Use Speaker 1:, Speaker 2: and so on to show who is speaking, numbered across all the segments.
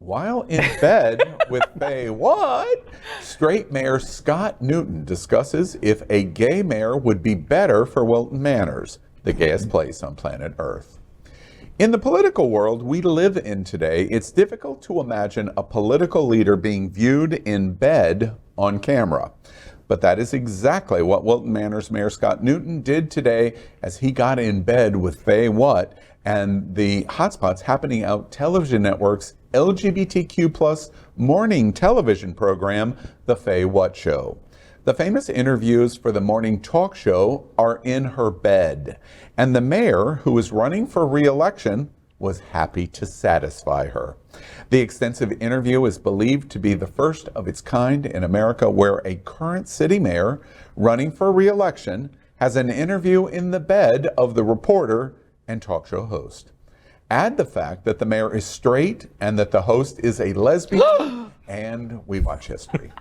Speaker 1: While in bed with Fay What, straight Mayor Scott Newton discusses if a gay mayor would be better for Wilton Manors, the gayest place on planet Earth. In the political world we live in today, it's difficult to imagine a political leader being viewed in bed on camera. But that is exactly what Wilton Manors Mayor Scott Newton did today as he got in bed with Fay What and the Hotspots Happening Out television network's LGBTQ+ morning television program, The Fay What Show. The famous interviews for the morning talk show are in her bed, and the mayor, who is running for re-election, was happy to satisfy her. The extensive interview is believed to be the first of its kind in America where a current city mayor running for re-election has an interview in the bed of the reporter and talk show host. Add the fact that the mayor is straight and that the host is a lesbian, and we watch history.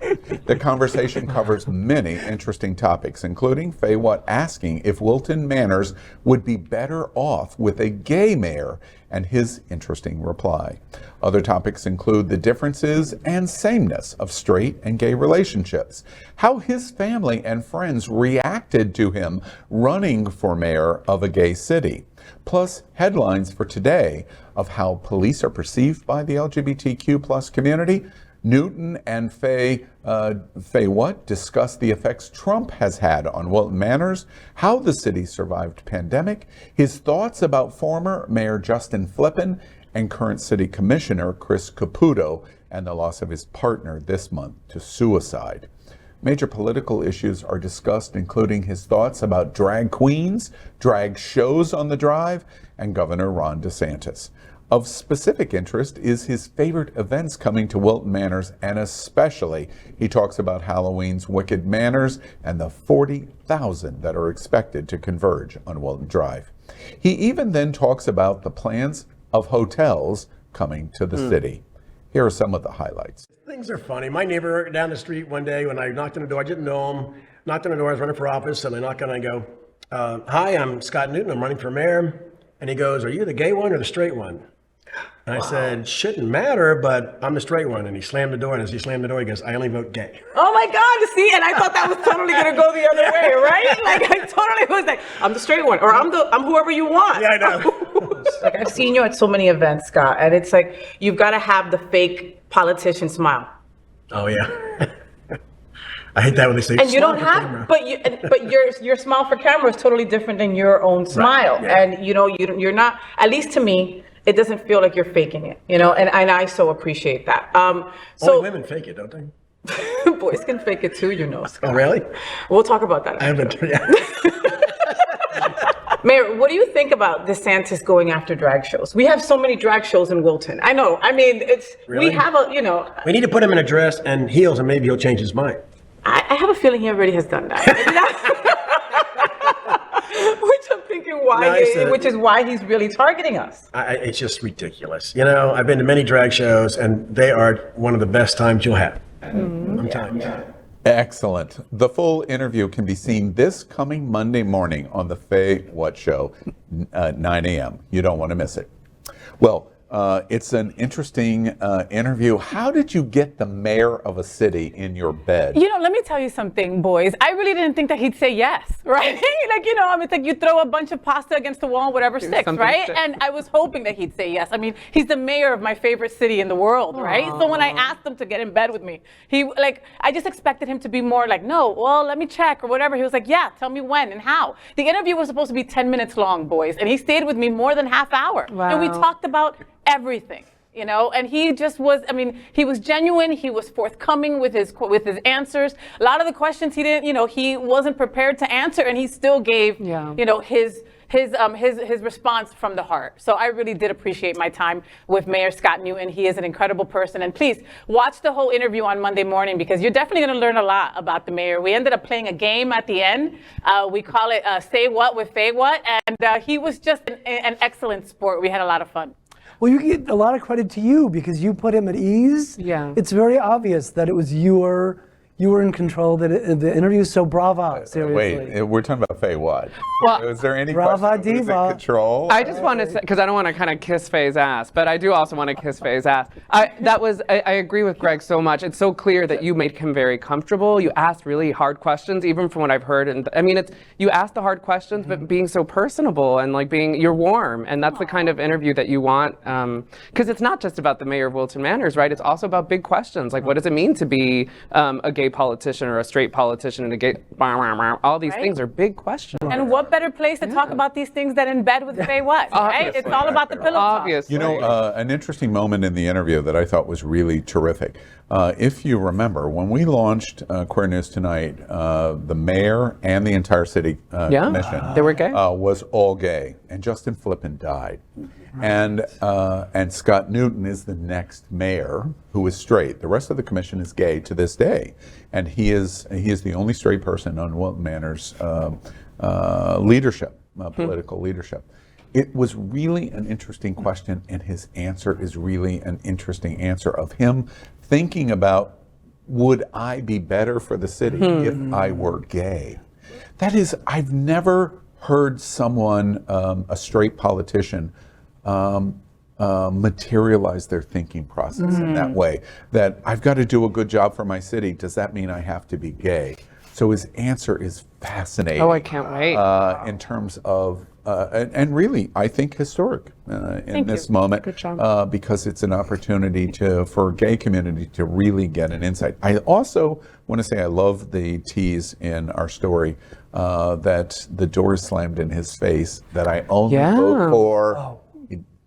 Speaker 1: The conversation covers many interesting topics, including Fay What asking if Wilton Manors would be better off with a gay mayor, and his interesting reply. Other topics include the differences and sameness of straight and gay relationships, how his family and friends reacted to him running for mayor of a gay city, plus headlines for today of how police are perceived by the LGBTQ+ community. Newton and Fay What discuss the effects Trump has had on Wilton Manors, how the city survived pandemic, his thoughts about former Mayor Justin Flippin and current city commissioner Chris Caputo and the loss of his partner this month to suicide. Major political issues are discussed, including his thoughts about drag queens, drag shows on the drive, and Governor Ron DeSantis. Of specific interest is his favorite events coming to Wilton Manors, and especially he talks about Halloween's Wicked Manors and the 40,000 that are expected to converge on Wilton Drive. He even then talks about the plans of hotels coming to the city. Here are some of the highlights.
Speaker 2: Things are funny. My neighbor down the street one day when I knocked on the door, I didn't know him, knocked on the door, I was running for office, and I knock on and I go, hi, I'm Scott Newton, I'm running for mayor. And he goes, are you the gay one or the straight one? And I said, shouldn't matter, but I'm the straight one. And he slammed the door, and as he slammed the door, he goes, I only vote gay.
Speaker 3: Oh my God, see, and I thought that was totally gonna go the other way, right? Like I totally was like, I'm the straight one, or I'm whoever you want.
Speaker 2: Yeah, I know.
Speaker 3: Like I've seen you at so many events, Scott, and it's like, you've gotta have the fake politician smile.
Speaker 2: Oh yeah. I hate that when they say
Speaker 3: And you don't
Speaker 2: smile for
Speaker 3: have,
Speaker 2: camera.
Speaker 3: but your smile for camera is totally different than your own smile.
Speaker 2: Right, yeah.
Speaker 3: And you're not, at least to me, it doesn't feel like you're faking it, and I so appreciate that.
Speaker 2: Only women fake it, don't they?
Speaker 3: Boys can fake it too, Scott.
Speaker 2: Oh, really?
Speaker 3: We'll talk about that.
Speaker 2: I haven't. Yeah.
Speaker 3: Mayor, what do you think about DeSantis going after drag shows? We have so many drag shows in Wilton. I know. I mean,
Speaker 2: Really?
Speaker 3: we have
Speaker 2: We need to put him in a dress and heels, and maybe he'll change his mind.
Speaker 3: I have a feeling he already has done that. Which I'm thinking which is why he's really targeting us.
Speaker 2: It's just ridiculous. I've been to many drag shows, and they are one of the best times you'll have. I'm telling you.
Speaker 1: Excellent. The full interview can be seen this coming Monday morning on the Fay What Show, 9 a.m. You don't want to miss it. Well, it's an interesting interview. How did you get the mayor of a city in your bed?
Speaker 4: Let me tell you something, boys. I really didn't think that he'd say yes, right? It's like you throw a bunch of pasta against the wall, whatever sticks, right? And I was hoping that he'd say yes. I mean, he's the mayor of my favorite city in the world, right? So when I asked him to get in bed with me, I just expected him to be more like, no, well, let me check or whatever. He was like, yeah, tell me when and how. The interview was supposed to be 10 minutes long, boys, and he stayed with me more than half hour. Wow. And we talked about everything, and he just was, he was genuine, he was forthcoming with his answers. A lot of the questions he didn't, he wasn't prepared to answer, and he still gave, his response from the heart. So I really did appreciate my time with Mayor Scott Newton. He is an incredible person, and please watch the whole interview on Monday morning because you're definitely going to learn a lot about the mayor. We ended up playing a game at the end. We call it Say What with Fay What, and he was just an excellent sport. We had a lot of fun.
Speaker 5: Well, you get a lot of credit to you because you put him at ease.
Speaker 4: Yeah.
Speaker 5: It's very obvious that it was your You were in control of the interview, so brava, seriously.
Speaker 1: Wait, we're talking about Fay What.
Speaker 6: Well,
Speaker 1: is there any
Speaker 5: Brava
Speaker 1: question? Who's in
Speaker 5: diva.
Speaker 1: control?
Speaker 6: I just want to say, because I don't want to kind of kiss Faye's ass, but I do also want to kiss Faye's ass. I agree with Greg so much. It's so clear that you made him very comfortable. You asked really hard questions, even from what I've heard. And I mean, you asked the hard questions, but being so personable and like you're warm. And that's the kind of interview that you want. Because it's not just about the mayor of Wilton Manors, right? It's also about big questions. Like, what does it mean to be a gay politician or a straight politician and a gay, all these things are big questions.
Speaker 4: And what better place to talk about these things than in bed with Fay What, right? It's all about the pillow talk.
Speaker 6: Obviously.
Speaker 1: You know, an interesting moment in the interview that I thought was really terrific. If you remember, when we launched Queer News Tonight, the mayor and the entire city commission
Speaker 6: they were gay.
Speaker 1: Was all gay, and Justin Flippin died. And Scott Newton is the next mayor who is straight. The rest of the commission is gay to this day, and he is the only straight person on Wilton Manors leadership, political leadership. It was really an interesting question, and his answer is really an interesting answer of him thinking about, would I be better for the city if I were gay? That is, I've never heard someone, a straight politician, materialize their thinking process in that way. That I've got to do a good job for my city. Does that mean I have to be gay? So his answer is fascinating.
Speaker 6: Oh, I can't wait.
Speaker 1: In terms of, and really, I think historic in this moment.
Speaker 6: Good job.
Speaker 1: Because it's an opportunity for gay community to really get an insight. I also want to say I love the tease in our story that the door slammed in his face, that I only vote for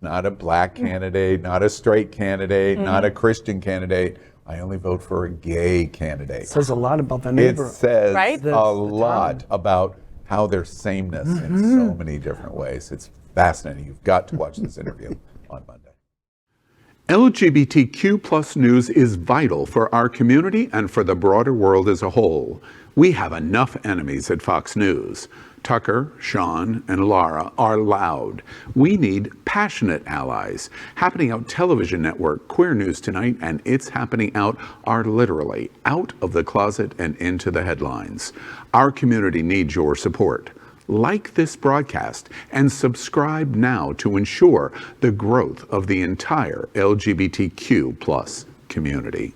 Speaker 1: not a black candidate, not a straight candidate, not a Christian candidate. I only vote for a gay candidate.
Speaker 5: It says a lot about the
Speaker 1: It
Speaker 5: neighborhood.
Speaker 1: says
Speaker 4: Right?
Speaker 1: a lot about how there's sameness in so many different ways. It's fascinating. You've got to watch this interview on Monday. LGBTQ plus news is vital for our community and for the broader world as a whole. We have enough enemies at Fox News. Tucker, Sean, and Lara are loud. We need passionate allies. Happening Out television network, Queer News Tonight, and It's Happening Out are literally out of the closet and into the headlines. Our community needs your support. Like this broadcast and subscribe now to ensure the growth of the entire LGBTQ plus community.